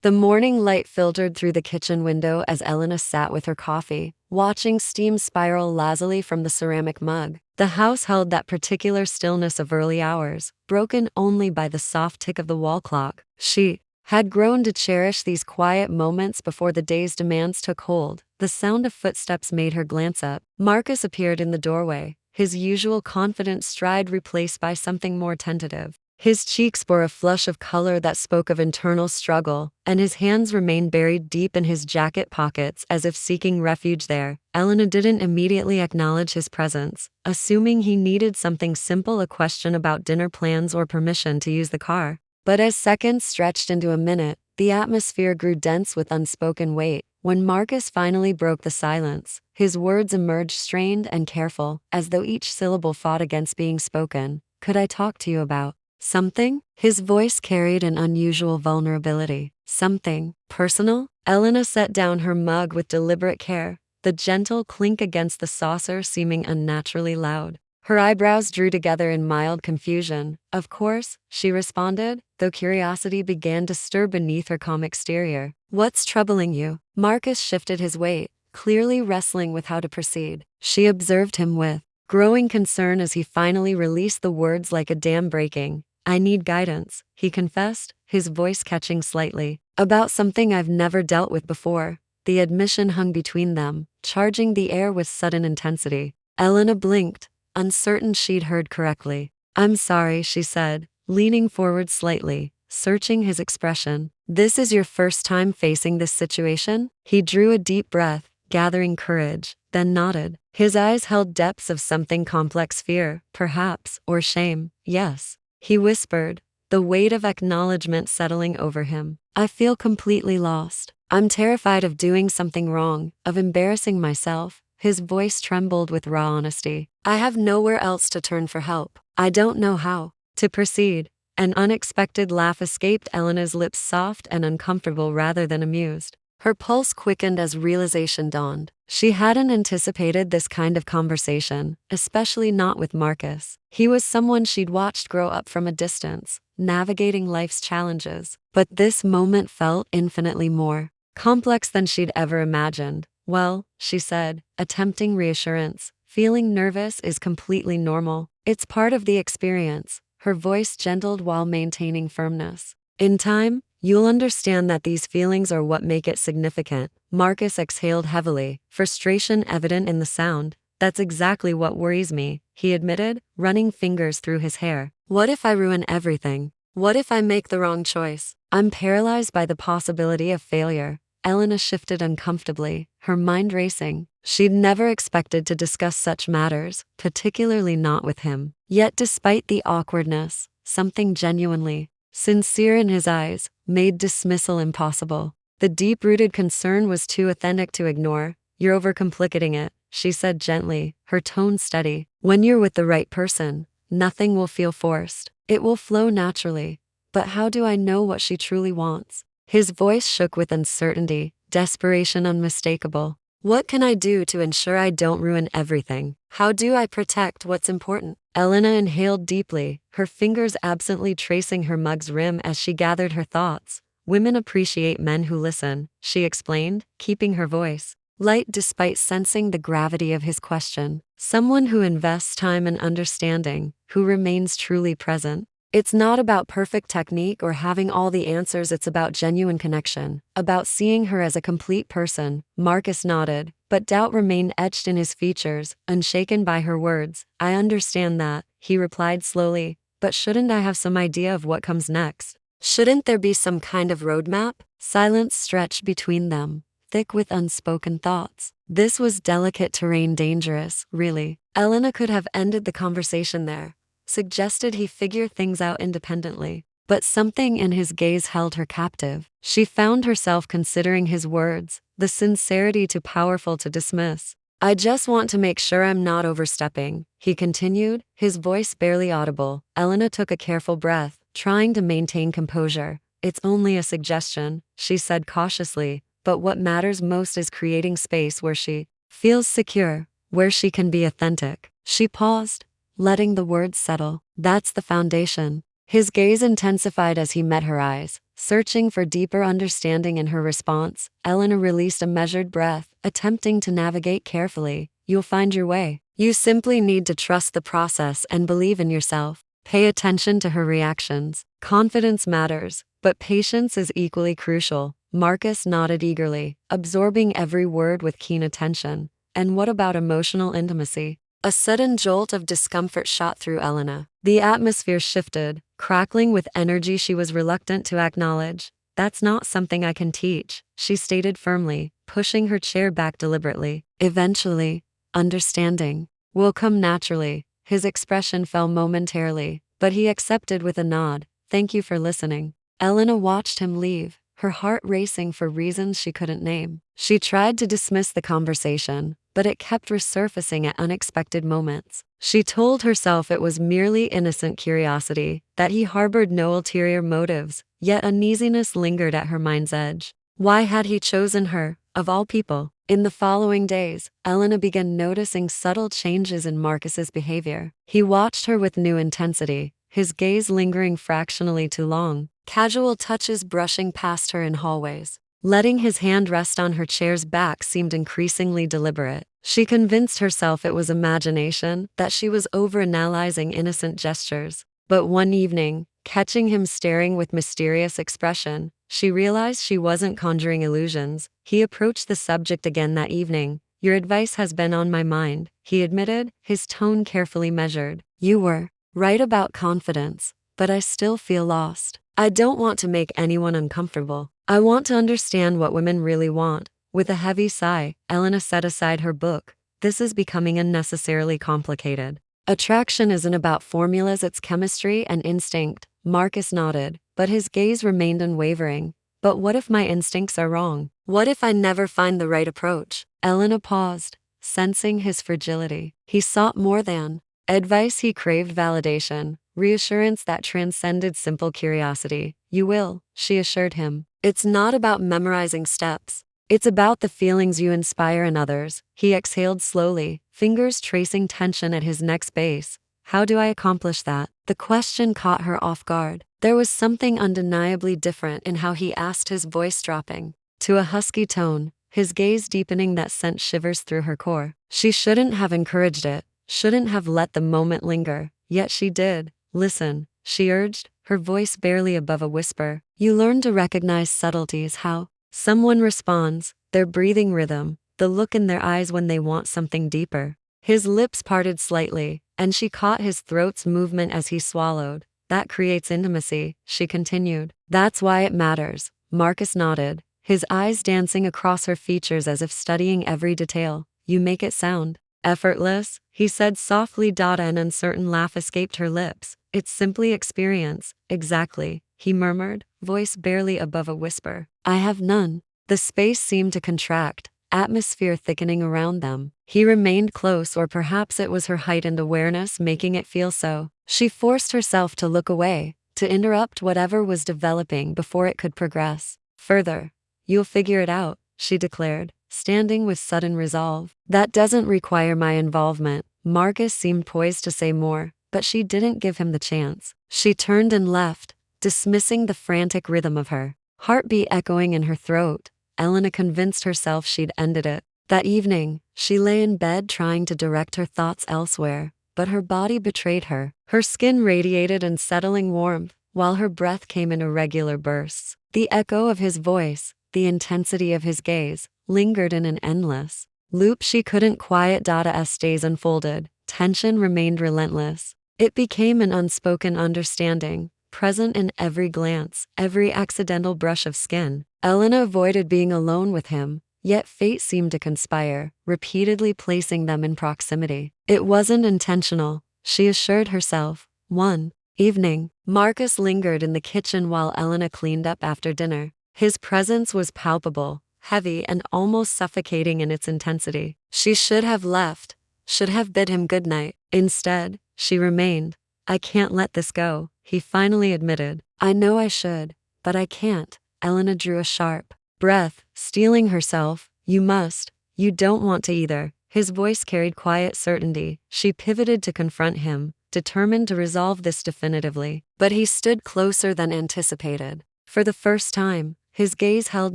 The morning light filtered through the kitchen window as Elena sat with her coffee, watching steam spiral lazily from the ceramic mug. The house held that particular stillness of early hours, broken only by the soft tick of the wall clock. She had grown to cherish these quiet moments before the day's demands took hold. The sound of footsteps made her glance up. Marcus appeared in the doorway, his usual confident stride replaced by something more tentative. His cheeks bore a flush of color that spoke of internal struggle, and his hands remained buried deep in his jacket pockets as if seeking refuge there. Elena didn't immediately acknowledge his presence, assuming he needed something simple, a question about dinner plans or permission to use the car. But as seconds stretched into a minute, the atmosphere grew dense with unspoken weight. When Marcus finally broke the silence, his words emerged strained and careful, as though each syllable fought against being spoken. "Could I talk to you about something?" His voice carried an unusual vulnerability. "Something personal?" Elena set down her mug with deliberate care, the gentle clink against the saucer seeming unnaturally loud. Her eyebrows drew together in mild confusion. "Of course," she responded, though curiosity began to stir beneath her calm exterior. "What's troubling you?" Marcus shifted his weight, clearly wrestling with how to proceed. She observed him with growing concern as he finally released the words like a dam breaking. "I need guidance," he confessed, his voice catching slightly. "About something I've never dealt with before." The admission hung between them, charging the air with sudden intensity. Elena blinked, uncertain she'd heard correctly. "I'm sorry," she said, leaning forward slightly, searching his expression. "This is your first time facing this situation?" He drew a deep breath, gathering courage, then nodded. His eyes held depths of something complex, fear, perhaps, or shame. "Yes," he whispered, the weight of acknowledgement settling over him. "I feel completely lost. I'm terrified of doing something wrong, of embarrassing myself." His voice trembled with raw honesty. "I have nowhere else to turn for help. I don't know how to proceed." An unexpected laugh escaped Elena's lips, soft and uncomfortable rather than amused. Her pulse quickened as realization dawned. She hadn't anticipated this kind of conversation, especially not with Marcus. He was someone she'd watched grow up from a distance, navigating life's challenges. But this moment felt infinitely more complex than she'd ever imagined. "Well," she said, attempting reassurance, "feeling nervous is completely normal. It's part of the experience." Her voice gentled while maintaining firmness. "In time, you'll understand that these feelings are what make it significant." Marcus exhaled heavily, frustration evident in the sound. "That's exactly what worries me," he admitted, running fingers through his hair. "What if I ruin everything? What if I make the wrong choice? I'm paralyzed by the possibility of failure." Elena shifted uncomfortably, her mind racing. She'd never expected to discuss such matters, particularly not with him. Yet despite the awkwardness, something genuinely sincere in his eyes made dismissal impossible. The deep-rooted concern was too authentic to ignore. "You're overcomplicating it," she said gently, her tone steady. "When you're with the right person, nothing will feel forced. It will flow naturally." "But how do I know what she truly wants?" His voice shook with uncertainty, desperation unmistakable. "What can I do to ensure I don't ruin everything? How do I protect what's important?" Elena inhaled deeply, her fingers absently tracing her mug's rim as she gathered her thoughts. "Women appreciate men who listen," she explained, keeping her voice light despite sensing the gravity of his question. "Someone who invests time and understanding, who remains truly present. It's not about perfect technique or having all the answers, it's about genuine connection, about seeing her as a complete person." Marcus nodded, but doubt remained etched in his features, unshaken by her words. "I understand that," he replied slowly, "but shouldn't I have some idea of what comes next? Shouldn't there be some kind of roadmap?" Silence stretched between them, thick with unspoken thoughts. This was delicate terrain, dangerous, really. Elena could have ended the conversation there, suggested he figure things out independently. But something in his gaze held her captive. She found herself considering his words, the sincerity too powerful to dismiss. "I just want to make sure I'm not overstepping," he continued, his voice barely audible. Elena took a careful breath, trying to maintain composure. "It's only a suggestion," she said cautiously, "but what matters most is creating space where she feels secure, where she can be authentic." She paused, letting the words settle. "That's the foundation." His gaze intensified as he met her eyes, Searching for deeper understanding in her response, Elena released a measured breath, attempting to navigate carefully. You'll find your way. You simply need to trust the process and believe in yourself. Pay attention to her reactions. Confidence matters, but patience is equally crucial. Marcus nodded eagerly, absorbing every word with keen attention. And what about emotional intimacy? A sudden jolt of discomfort shot through Elena. The atmosphere shifted, crackling with energy she was reluctant to acknowledge. That's not something I can teach, she stated firmly, pushing her chair back deliberately. Eventually, understanding will come naturally. His expression fell momentarily, but he accepted with a nod. Thank you for listening. Elena watched him leave, her heart racing for reasons she couldn't name. She tried to dismiss the conversation, but it kept resurfacing at unexpected moments. She told herself it was merely innocent curiosity, that he harbored no ulterior motives, yet uneasiness lingered at her mind's edge. Why had he chosen her, of all people? In the following days, Elena began noticing subtle changes in Marcus's behavior. He watched her with new intensity, his gaze lingering fractionally too long, casual touches brushing past her in hallways. Letting his hand rest on her chair's back seemed increasingly deliberate. She convinced herself it was imagination, that she was overanalyzing innocent gestures. But one evening, catching him staring with mysterious expression, she realized she wasn't conjuring illusions. He approached the subject again that evening. Your advice has been on my mind, he admitted, his tone carefully measured. You were right about confidence, but I still feel lost. I don't want to make anyone uncomfortable. I want to understand what women really want. With a heavy sigh, Elena set aside her book. This is becoming unnecessarily complicated. Attraction isn't about formulas, it's chemistry and instinct. Marcus nodded, but his gaze remained unwavering. But what if my instincts are wrong? What if I never find the right approach? Elena paused, sensing his fragility. He sought more than advice, he craved validation, reassurance that transcended simple curiosity. You will, she assured him. It's not about memorizing steps. It's about the feelings you inspire in others. He exhaled slowly, fingers tracing tension at his neck's base. How do I accomplish that? The question caught her off guard. There was something undeniably different in how he asked, his voice dropping to a husky tone, his gaze deepening that sent shivers through her core. She shouldn't have encouraged it, shouldn't have let the moment linger, yet she did. Listen, she urged, her voice barely above a whisper. You learn to recognize subtleties, how someone responds, their breathing rhythm, the look in their eyes when they want something deeper. His lips parted slightly, and she caught his throat's movement as he swallowed. That creates intimacy, she continued. That's why it matters. Marcus nodded, his eyes dancing across her features as if studying every detail. You make it sound effortless, he said softly. An uncertain laugh escaped her lips. It's simply experience. Exactly, he murmured, voice barely above a whisper. I have none. The space seemed to contract, atmosphere thickening around them. He remained close, or perhaps it was her heightened awareness making it feel so. She forced herself to look away, to interrupt whatever was developing before it could progress further. You'll figure it out, she declared, standing with sudden resolve. That doesn't require my involvement. Marcus seemed poised to say more, but she didn't give him the chance. She turned and left, dismissing the frantic rhythm of her heartbeat echoing in her throat. Elena convinced herself she'd ended it. That evening, she lay in bed trying to direct her thoughts elsewhere, but her body betrayed her. Her skin radiated unsettling warmth, while her breath came in irregular bursts. The echo of his voice, the intensity of his gaze, lingered in an endless loop she couldn't quiet. As days unfolded, tension remained relentless. It became an unspoken understanding, present in every glance, every accidental brush of skin. Elena avoided being alone with him, yet fate seemed to conspire, repeatedly placing them in proximity. It wasn't intentional, she assured herself. One evening, Marcus lingered in the kitchen while Elena cleaned up after dinner. His presence was palpable, heavy and almost suffocating in its intensity. She should have left, should have bid him good night. Instead, she remained. I can't let this go, he finally admitted. I know I should, but I can't. Elena drew a sharp breath, steeling herself. You must. You don't want to either. His voice carried quiet certainty. She pivoted to confront him, determined to resolve this definitively. But he stood closer than anticipated. For the first time, his gaze held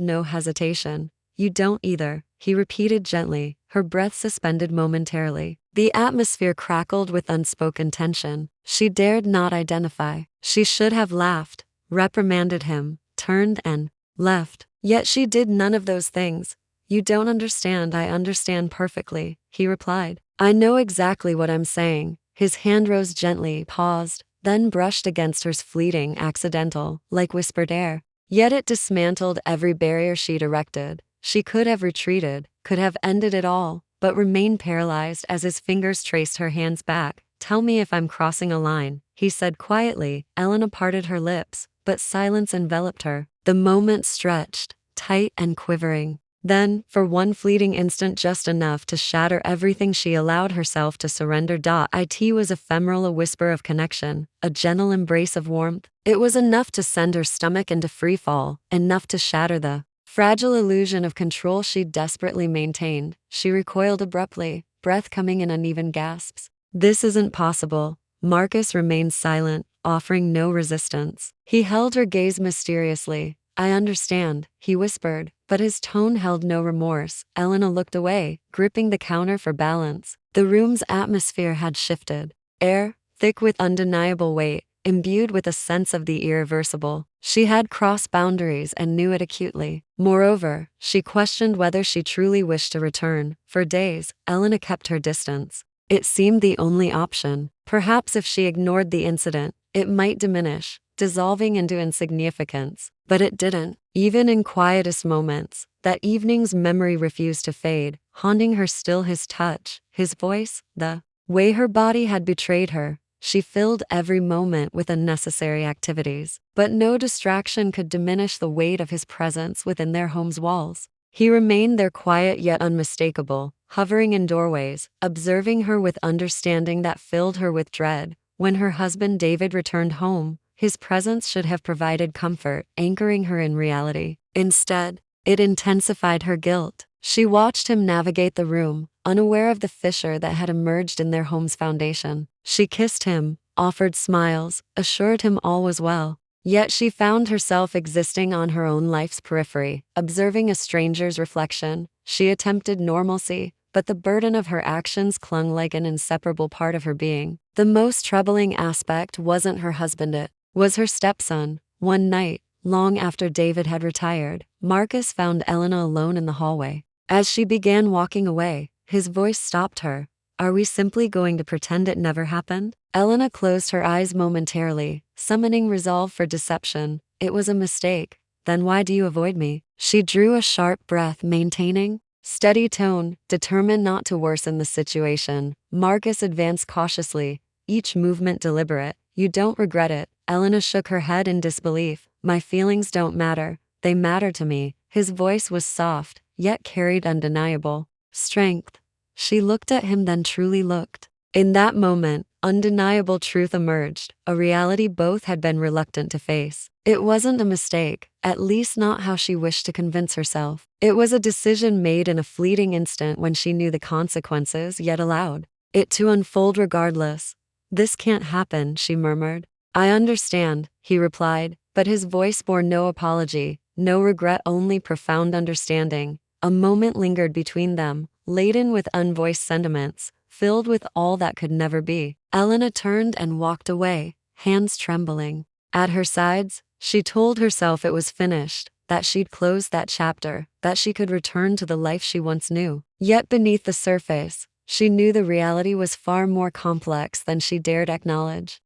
no hesitation. You don't either, he repeated gently, her breath suspended momentarily. The atmosphere crackled with unspoken tension. She dared not identify. She should have laughed, reprimanded him, turned and left. Yet she did none of those things. You don't understand, I understand perfectly, he replied. I know exactly what I'm saying. His hand rose gently, paused, then brushed against hers, fleeting, accidental, like whispered air. Yet it dismantled every barrier she'd erected. She could have retreated, could have ended it all, but remained paralyzed as his fingers traced her hands back. Tell me if I'm crossing a line, he said quietly. Elena parted her lips, but silence enveloped her. The moment stretched, tight and quivering. Then, for one fleeting instant, just enough to shatter everything she allowed herself to surrender. It was ephemeral, a whisper of connection, a gentle embrace of warmth. It was enough to send her stomach into free fall, enough to shatter the fragile illusion of control she'd desperately maintained. She recoiled abruptly, breath coming in uneven gasps. This isn't possible. Marcus remained silent, offering no resistance. He held her gaze mysteriously. I understand, he whispered, but his tone held no remorse. Elena looked away, gripping the counter for balance. The room's atmosphere had shifted. Air, thick with undeniable weight, imbued with a sense of the irreversible. She had crossed boundaries and knew it acutely. Moreover, she questioned whether she truly wished to return. For days, Elena kept her distance. It seemed the only option. Perhaps if she ignored the incident, it might diminish, dissolving into insignificance. But it didn't. Even in quietest moments, that evening's memory refused to fade, haunting her still, his touch, his voice, the way her body had betrayed her. She filled every moment with unnecessary activities, but no distraction could diminish the weight of his presence within their home's walls. He remained there, quiet yet unmistakable, hovering in doorways, observing her with understanding that filled her with dread. When her husband David returned home, his presence should have provided comfort, anchoring her in reality. Instead, it intensified her guilt. She watched him navigate the room, unaware of the fissure that had emerged in their home's foundation. She kissed him, offered smiles, assured him all was well. Yet she found herself existing on her own life's periphery, observing a stranger's reflection. She attempted normalcy, but the burden of her actions clung like an inseparable part of her being. The most troubling aspect wasn't her husband, it was her stepson. One night, long after David had retired, Marcus found Elena alone in the hallway. As she began walking away, his voice stopped her. Are we simply going to pretend it never happened? Elena closed her eyes momentarily, summoning resolve for deception. It was a mistake. Then why do you avoid me? She drew a sharp breath, maintaining steady tone, determined not to worsen the situation. Marcus advanced cautiously, each movement deliberate. You don't regret it? Elena shook her head in disbelief. My feelings don't matter. They matter to me. His voice was soft, yet carried undeniable strength. She looked at him, then truly looked. In that moment, undeniable truth emerged, a reality both had been reluctant to face. It wasn't a mistake, at least not how she wished to convince herself. It was a decision made in a fleeting instant when she knew the consequences, yet allowed it to unfold regardless. This can't happen, she murmured. I understand, he replied, but his voice bore no apology, no regret, only profound understanding. A moment lingered between them, laden with unvoiced sentiments, filled with all that could never be. Elena turned and walked away, hands trembling. At her sides, she told herself it was finished, that she'd closed that chapter, that she could return to the life she once knew. Yet beneath the surface, she knew the reality was far more complex than she dared acknowledge.